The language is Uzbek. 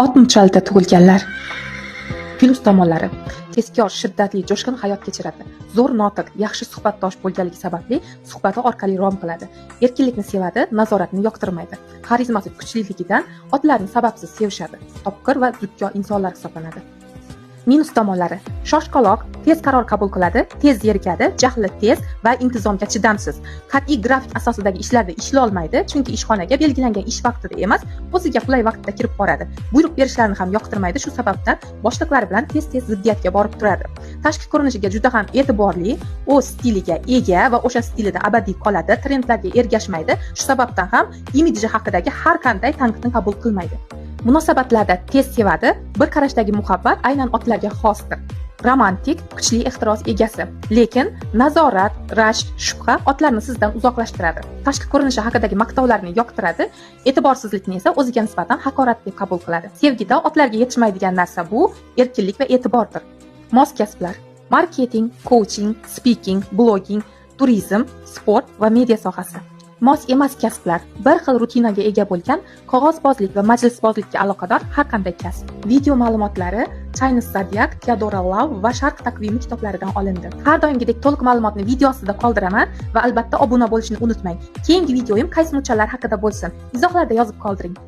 Ot muchalda tug'ilganlar. Plyus tomonlari: tezkor, shiddatli, jo'shqin hayot kechiradi. Zo'r notiq, yaxshi suhbatdosh bo'lganligi sababli suhbati orqali rom qiladi. Erkinlikni sevadi, nazoratni yoqtirmaydi. Xarizmasi kuchliligidan otlarni sababsiz sevishadi. Topqir va zudkor insonlar hisoblanadi. Minus tomonlari: shoshqaloq, tez qaror qabul qiladi, tez zerikadi, jahli tez va intizomga chidamsiz. Qat'iy grafik asosidagi ishlarda ishlay olmaydi, chunki ishxonaga belgilangan ish vaqtida emas, o'ziga qulay vaqtda kirib boradi. Buyruq berishlarini ham yoqtirmaydi, shu sababdan boshliqlari bilan tez-tez ziddiyatga borib turadi. Tashqi ko'rinishiga juda ham e'tiborli, o'z stiliga ega va o'sha stilida abadiy qoladi, trendlarga ergashmaydi. Shu sababdan ham imidji haqidagi har qanday tanqidni qabul qilmaydi. Munosabatlarda tez sevadi, bir qarashdagi muhabbat aynan otlarga xosdir. Romantik, kuchli ehtiros egasi, lekin nazorat, rashk, shubha otlarni sizdan uzoqlashtiradi. Tashqi ko'rinishi haqidagi maqtovlarni yoqtiradi, e'tiborsizlikni esa o'ziga nisbatan haqorat deb qabul qiladi. Sevgida otlarga yetishmaydigan narsa bu erkinlik va e'tibordir. Mos kasblar: marketing, coaching, speaking, blogging, turizm, sport va media sohasi. Mos emas kasblar: bir xil rutinaga ega bo'lgan qog'ozbozlik va majlisbozlikka aloqador har qanday kasb. Video ma'lumotlari Chinese Zodiac, Theodora Love va Sharq taqvimi kitoblaridan olindi. Har doimgidek to'liq ma'lumotni video ostida qoldiraman va albatta obuna bo'lishni unutmang. Keyingi videoyim qaysi muchallar haqida bo'lsin? Izohlarda yozib qoldiring.